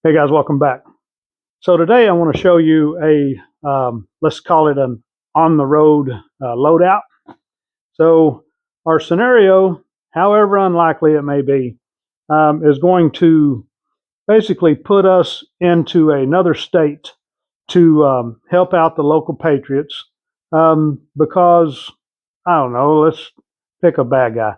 Hey guys, welcome back. So today I want to show you let's call it an on-the-road loadout. So our scenario, however unlikely it may be, is going to basically put us into another state to help out the local patriots because, I don't know, let's pick a bad guy.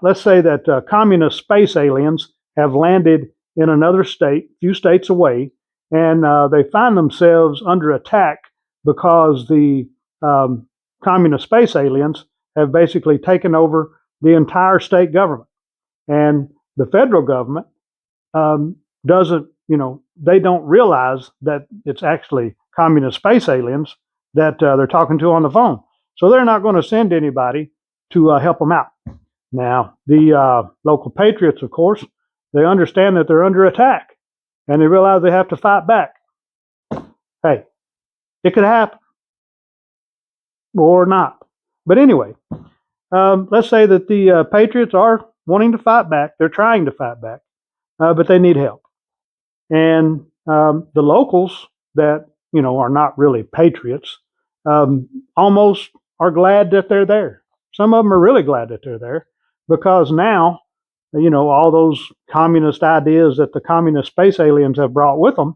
Let's say that communist space aliens have landed in another state, a few states away, and they find themselves under attack because the communist space aliens have basically taken over the entire state government. And the federal government doesn't, they don't realize that it's actually communist space aliens that they're talking to on the phone. So they're not going to send anybody to help them out. Now, the local patriots, of course, they understand that they're under attack and they realize they have to fight back. Hey, it could happen or not. But anyway, let's say that the patriots are wanting to fight back. They're trying to fight back, but they need help. And the locals that, are not really patriots almost are glad that they're there. Some of them are really glad that they're there because now, all those communist ideas that the communist space aliens have brought with them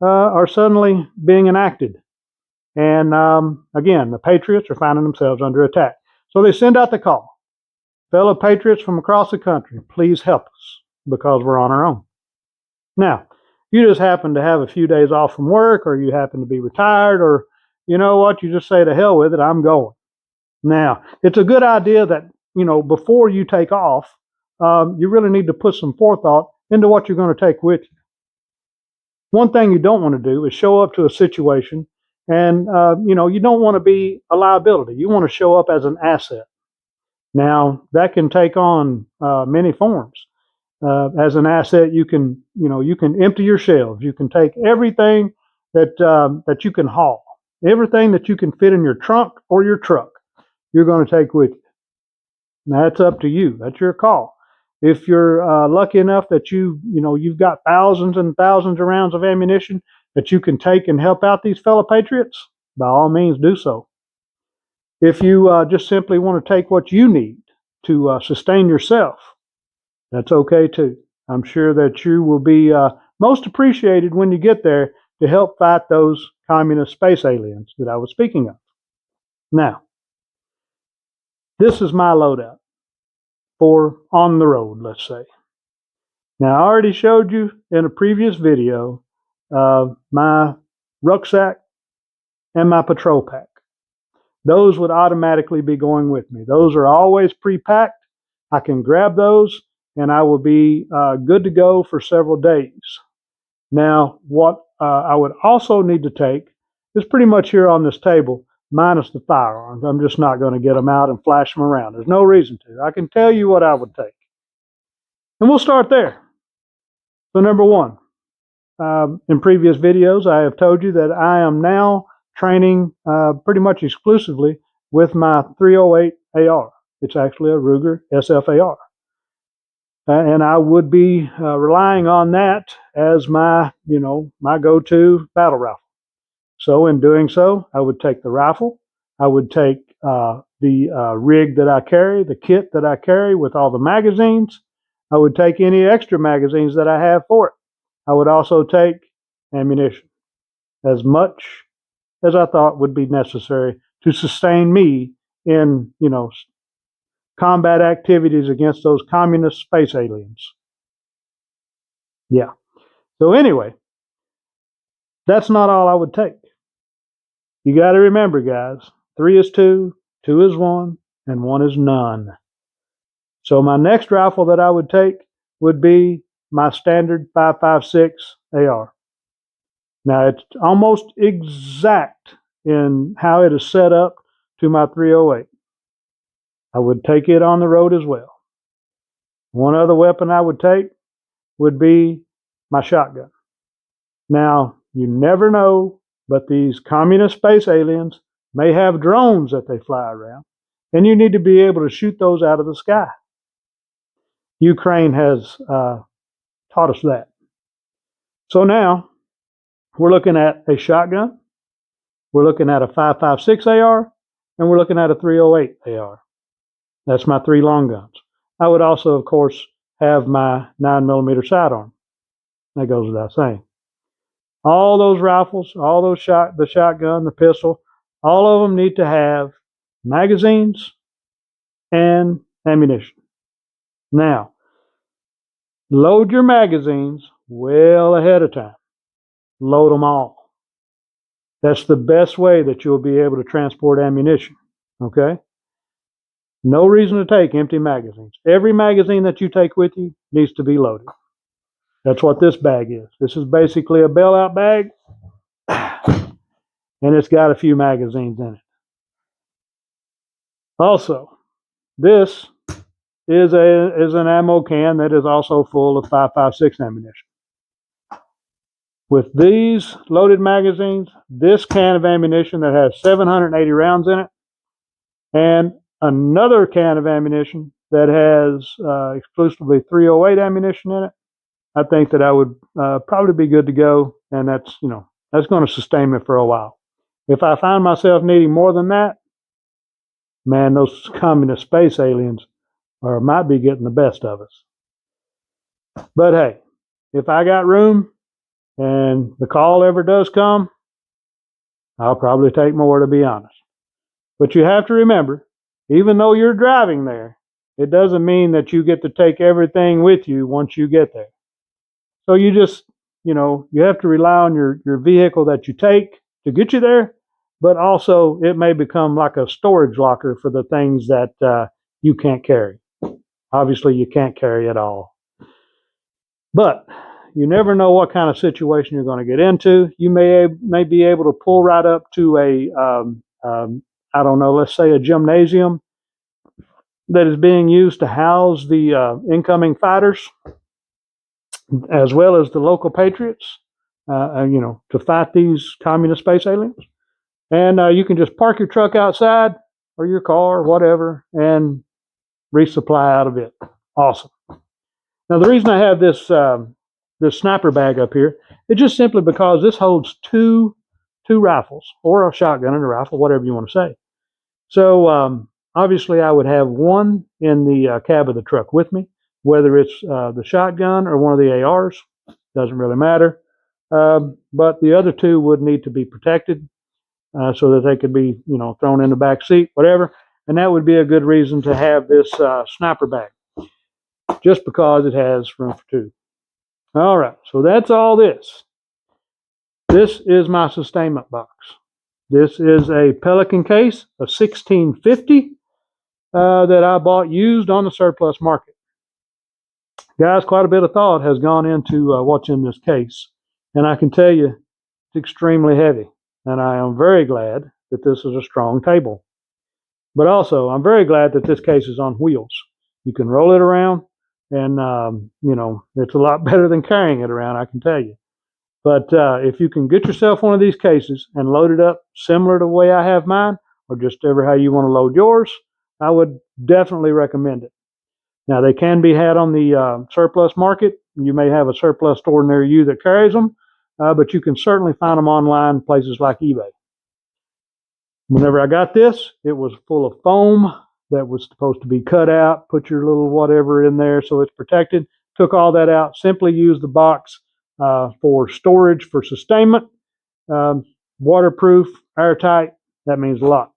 are suddenly being enacted. And again, the patriots are finding themselves under attack. So they send out the call. Fellow patriots from across the country, please help us because we're on our own. Now, you just happen to have a few days off from work, or you happen to be retired, or you know what, you just say to hell with it, I'm going. Now, it's a good idea that, before you take off, you really need to put some forethought into what you're going to take with you. One thing you don't want to do is show up to a situation and, you don't want to be a liability. You want to show up as an asset. Now, that can take on many forms. As an asset, you can empty your shelves. You can take everything that you can haul, everything that you can fit in your trunk or your truck. You're going to take with you. Now, that's up to you. That's your call. If you're lucky enough that you've got thousands and thousands of rounds of ammunition that you can take and help out these fellow patriots, by all means do so. If you just simply want to take what you need to sustain yourself, that's okay too. I'm sure that you will be most appreciated when you get there to help fight those communist space aliens that I was speaking of. Now, this is my loadout for on the road, let's say. Now, I already showed you in a previous video my rucksack and my patrol pack. Those would automatically be going with me. Those are always pre-packed. I can grab those and I will be good to go for several days. Now, what I would also need to take is pretty much here on this table, minus the firearms. I'm just not going to get them out and flash them around. There's no reason to. I can tell you what I would take. And we'll start there. So number one, in previous videos, I have told you that I am now training pretty much exclusively with my 308 AR. It's actually a Ruger SFAR. And I would be relying on that as my go-to battle rifle. So in doing so, I would take the rifle. I would take the rig that I carry, the kit that I carry with all the magazines. I would take any extra magazines that I have for it. I would also take ammunition, as much as I thought would be necessary to sustain me in, combat activities against those communist space aliens. Yeah. So anyway, that's not all I would take. You got to remember, guys, 3 is 2, 2 is 1, and 1 is none. So my next rifle that I would take would be my standard 5.56 AR. Now, it's almost exact in how it is set up to my 308. I would take it on the road as well. One other weapon I would take would be my shotgun. Now, you never know, but these communist space aliens may have drones that they fly around, and you need to be able to shoot those out of the sky. Ukraine has taught us that. So now we're looking at a shotgun, we're looking at a 5.56 AR, and we're looking at a 308 AR. That's my 3 long guns. I would also, of course, have my 9mm sidearm. That goes without saying. All those rifles, all those the shotgun, the pistol, all of them need to have magazines and ammunition. Now, load your magazines well ahead of time. Load them all. That's the best way that you'll be able to transport ammunition. Okay? No reason to take empty magazines. Every magazine that you take with you needs to be loaded. That's what this bag is. This is basically a bailout bag, and it's got a few magazines in it. Also, this is an ammo can that is also full of 5.56 ammunition. With these loaded magazines, this can of ammunition that has 780 rounds in it, and another can of ammunition that has exclusively 308 ammunition in it, I think that I would probably be good to go, and that's going to sustain me for a while. If I find myself needing more than that, man, those communist space aliens might be getting the best of us. But hey, if I got room and the call ever does come, I'll probably take more, to be honest. But you have to remember, even though you're driving there, it doesn't mean that you get to take everything with you once you get there. So you just, you have to rely on your vehicle that you take to get you there, but also it may become like a storage locker for the things that you can't carry. Obviously, you can't carry it all. But you never know what kind of situation you're going to get into. You may be able to pull right up to I don't know, let's say a gymnasium that is being used to house the incoming fighters, as well as the local patriots, to fight these communist space aliens. And you can just park your truck outside or your car or whatever and resupply out of it. Awesome. Now, the reason I have this sniper bag up here is just simply because this holds two rifles, or a shotgun and a rifle, whatever you want to say. So obviously I would have one in the cab of the truck with me, whether it's the shotgun or one of the ARs, doesn't really matter. But the other two would need to be protected so that they could be, thrown in the back seat, whatever. And that would be a good reason to have this sniper bag, just because it has room for two. All right, so that's all this. This is my sustainment box. This is a Pelican case, a 1650 that I bought used on the surplus market. Guys, quite a bit of thought has gone into what's in this case, and I can tell you it's extremely heavy, and I am very glad that this is a strong table. But also, I'm very glad that this case is on wheels. You can roll it around, and it's a lot better than carrying it around, I can tell you. But if you can get yourself one of these cases and load it up similar to the way I have mine, or just ever how you want to load yours, I would definitely recommend it. Now, they can be had on the surplus market. You may have a surplus store near you that carries them, but you can certainly find them online, places like eBay. Whenever I got this, it was full of foam that was supposed to be cut out. Put your little whatever in there so it's protected. Took all that out. Simply used the box for storage, for sustainment. Waterproof, airtight. That means a lot.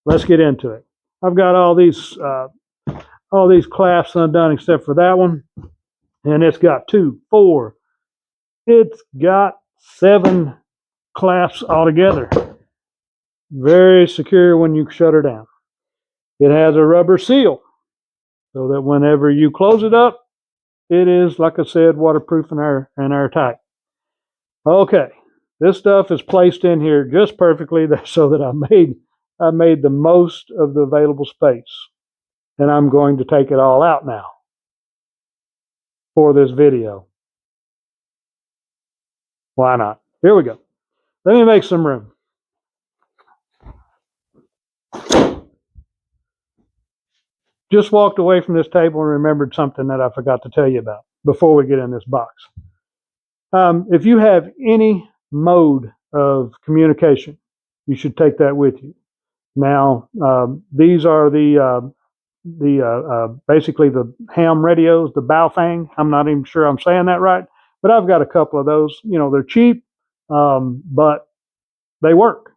Let's get into it. I've got all these clasps undone except for that one, and it's got 2, 4. It's got 7 clasps altogether. Very secure when you shut her down. It has a rubber seal so that whenever you close it up, it is, like I said, waterproof and airtight. Okay, this stuff is placed in here just perfectly so that I made the most of the available space. And I'm going to take it all out now for this video. Why not? Here we go. Let me make some room. Just walked away from this table and remembered something that I forgot to tell you about before we get in this box. If you have any mode of communication, you should take that with you. Now, these are the basically the ham radios, the Baofeng. I'm not even sure I'm saying that right, but I've got a couple of those. You know, they're cheap, but they work.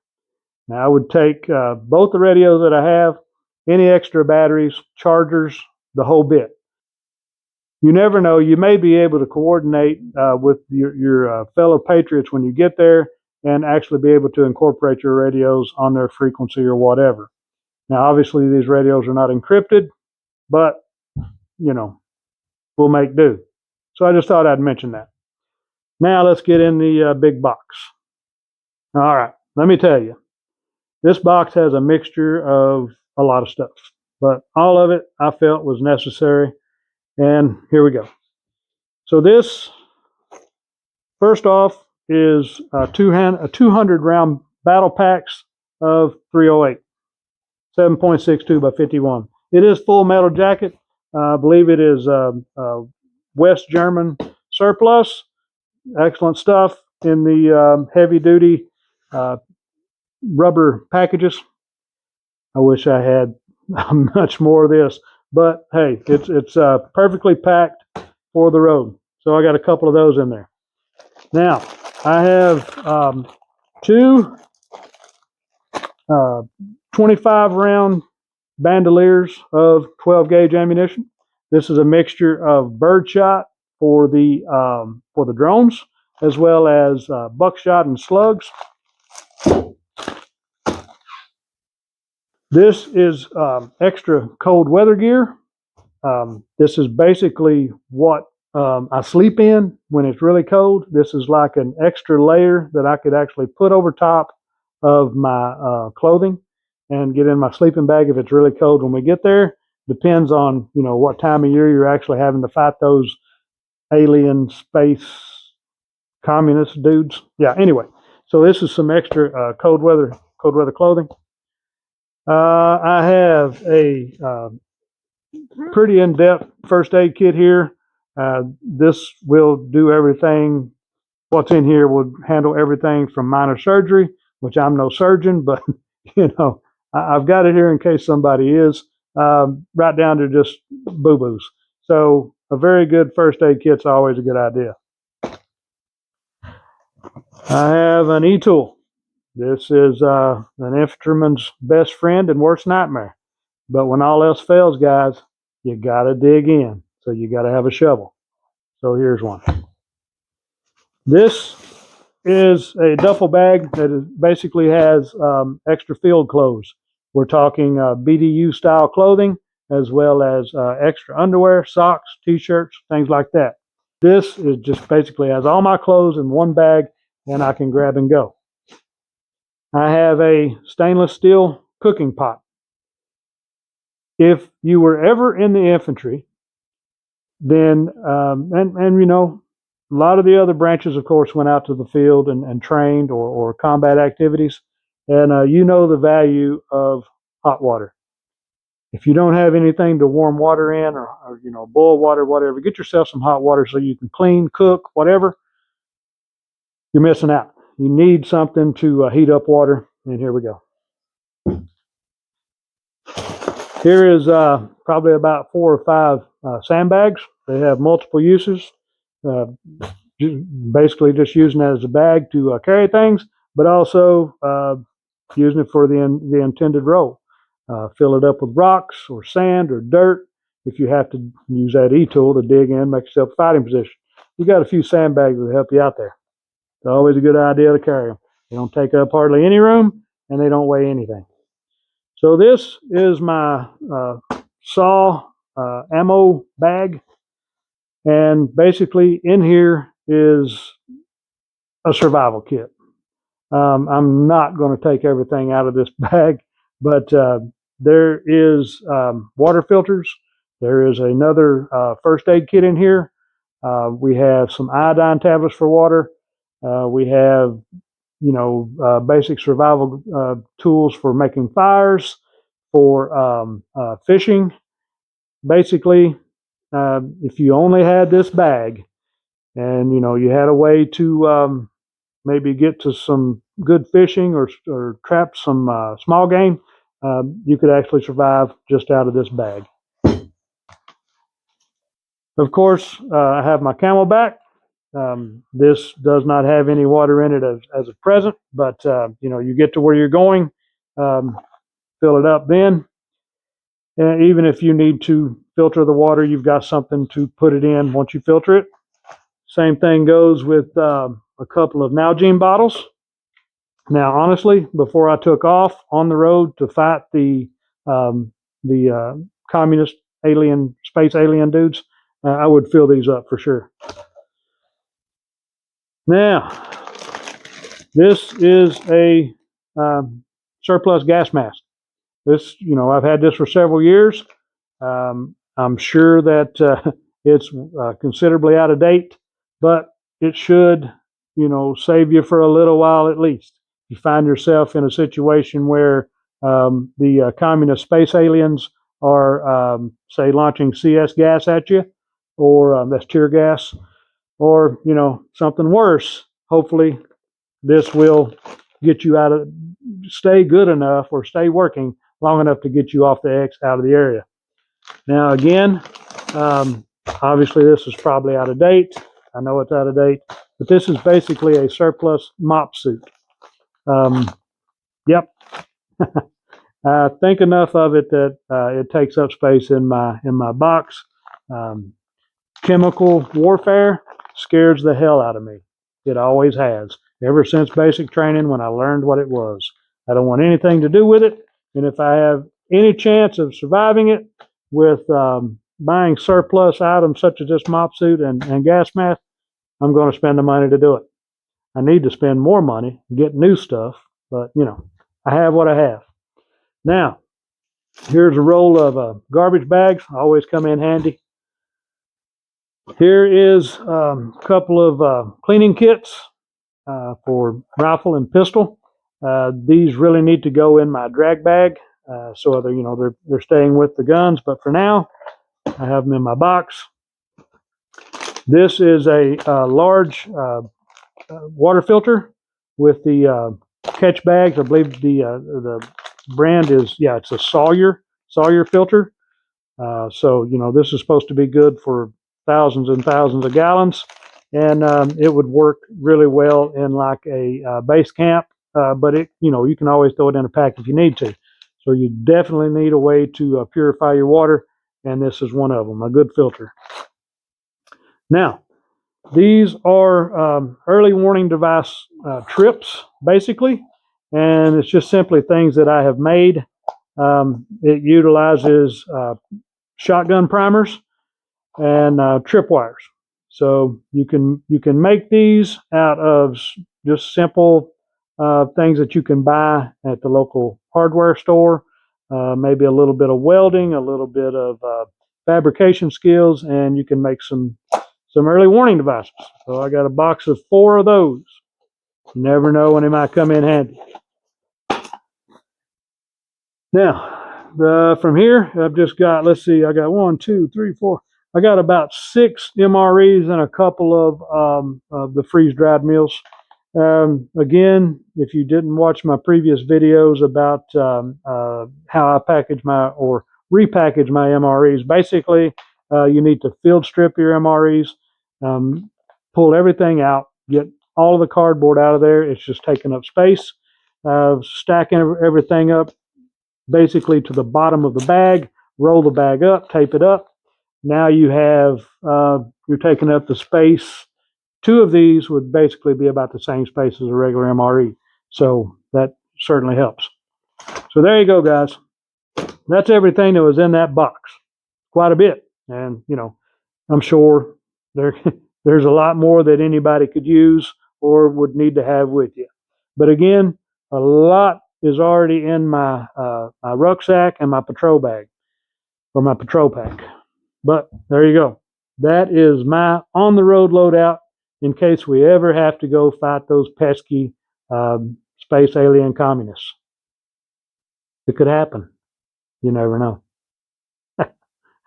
Now, I would take both the radios that I have, any extra batteries, chargers, the whole bit. You never know. You may be able to coordinate with your fellow patriots when you get there and actually be able to incorporate your radios on their frequency or whatever. Now, obviously, these radios are not encrypted, but, you know, we'll make do. So I just thought I'd mention that. Now, let's get in the big box. All right, let me tell you. This box has a mixture of a lot of stuff, but all of it I felt was necessary. And here we go. So this, first off, is a 200 round battle packs of 308, 7.62 by 51. It is full metal jacket. I believe it is West German surplus. Excellent stuff in the heavy duty rubber packages. I wish I had much more of this, but hey, it's perfectly packed for the road. So I got a couple of those in there. Now I have two 25 round bandoliers of 12 gauge ammunition. This is a mixture of birdshot for the drones, as well as buckshot and slugs. This is extra cold weather gear. This is basically what I sleep in when it's really cold. This is like an extra layer that I could actually put over top of my clothing and get in my sleeping bag if it's really cold when we get there. Depends on, you know, what time of year you're actually having to fight those alien space communist dudes. Yeah, anyway, so this is some extra cold weather clothing. I have a pretty in-depth first aid kit here. This will do everything. What's in here will handle everything from minor surgery, which I'm no surgeon, but you know, I've got it here in case somebody is, right down to just boo-boos. So a very good first aid kit's always a good idea. I have an e-tool. This is an infantryman's best friend and worst nightmare. But when all else fails, guys, you gotta dig in. So you gotta have a shovel. So here's one. This is a duffel bag that basically has extra field clothes. We're talking BDU style clothing, as well as extra underwear, socks, t-shirts, things like that. This is just basically has all my clothes in one bag, and I can grab and go. I have a stainless steel cooking pot. If you were ever in the infantry, then, and you know, a lot of the other branches, of course, went out to the field and trained or combat activities, and you know the value of hot water. If you don't have anything to warm water in or you know, boil water, whatever, get yourself some hot water so you can clean, cook, whatever. You're missing out. You need something to heat up water, and here we go. Here is probably about 4 or 5 sandbags. They have multiple uses. Basically just using it as a bag to carry things, but also using it for the intended role. Fill it up with rocks or sand or dirt if you have to use that e-tool to dig in, make yourself a fighting position. You got a few sandbags that help you out there. It's always a good idea to carry them. They don't take up hardly any room, and they don't weigh anything. So this is my saw ammo bag, and basically in here is a survival kit. I'm not going to take everything out of this bag, but there is water filters. There is another first aid kit in here. We have some iodine tablets for water. We have, you know, basic survival tools for making fires, for fishing. Basically, if you only had this bag, and you had a way to maybe get to some good fishing or trap some small game, you could actually survive just out of this bag. Of course, I have my Camelback. This does not have any water in it as of present, but you get to where you're going, fill it up then. And even if you need to filter the water, you've got something to put it in once you filter it. Same thing goes with a couple of Nalgene bottles. Now, honestly, before I took off on the road to fight the communist space alien dudes, I would fill these up for sure. Now, this is a surplus gas mask. This, I've had this for several years. I'm sure that it's considerably out of date, but it should, save you for a little while at least. You find yourself in a situation where the communist space aliens are, say, launching CS gas at you, or that's tear gas, or something worse. Hopefully, this will get you stay good enough or stay working long enough to get you off out of the area. Now, again, obviously this is probably out of date. I know it's out of date, but this is basically a surplus mop suit. Yep. I think enough of it that it takes up space in my box. Chemical warfare scares the hell out of me. It always has. Ever since basic training when I learned what it was. I don't want anything to do with it. And if I have any chance of surviving it with buying surplus items such as this mop suit and gas mask, I'm going to spend the money to do it. I need to spend more money, get new stuff, but I have what I have. Now, here's a roll of garbage bags. Always come in handy. Here is a couple of cleaning kits for rifle and pistol. These really need to go in my drag bag, so they're staying with the guns. But for now, I have them in my box. This is a large water filter with the catch bags. I believe the brand is it's a Sawyer filter. So this is supposed to be good for thousands and thousands of gallons, and it would work really well in like a base camp. But you can always throw it in a pack if you need to. So you definitely need a way to purify your water, and this is one of them, a good filter. Now, these are early warning device trips, basically, and it's just simply things that I have made. It utilizes shotgun primers and tripwires. So you can make these out of just simple things that you can buy at the local hardware store. Maybe a little bit of welding, a little bit of fabrication skills, and you can make some early warning devices. So I got a box of 4 of those. You never know when they might come in handy. Now, from here, I've just got, let's see, I got 1, 2, 3, 4. I got about 6 MREs and a couple of the freeze-dried meals. Again, if you didn't watch my previous videos about how I package or repackage my MREs, basically, you need to field strip your MREs, pull everything out, get all of the cardboard out of there. It's just taking up space, stacking everything up basically to the bottom of the bag, roll the bag up, tape it up. Now you have, you're taking up the space. 2 of these would basically be about the same space as a regular MRE. So that certainly helps. So there you go, guys. That's everything that was in that box. Quite a bit. And, I'm sure there's a lot more that anybody could use or would need to have with you. But again, a lot is already in my rucksack and my patrol bag, or my patrol pack. But there you go. That is my on-the-road loadout in case we ever have to go fight those pesky space alien communists. It could happen. You never know.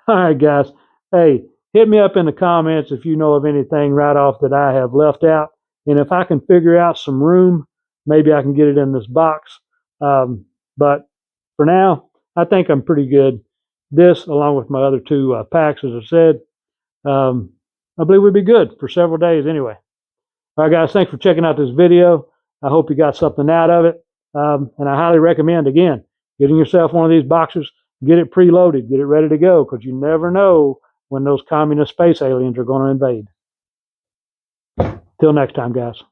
All right, guys. Hey, hit me up in the comments if you know of anything right off that I have left out. And if I can figure out some room, maybe I can get it in this box. But for now, I think I'm pretty good. This, along with my other two packs, as I said, I believe we'd be good for several days anyway. All right, guys, thanks for checking out this video. I hope you got something out of it. And I highly recommend, again, getting yourself one of these boxes, get it preloaded, get it ready to go, because you never know when those communist space aliens are going to invade. Till next time, guys.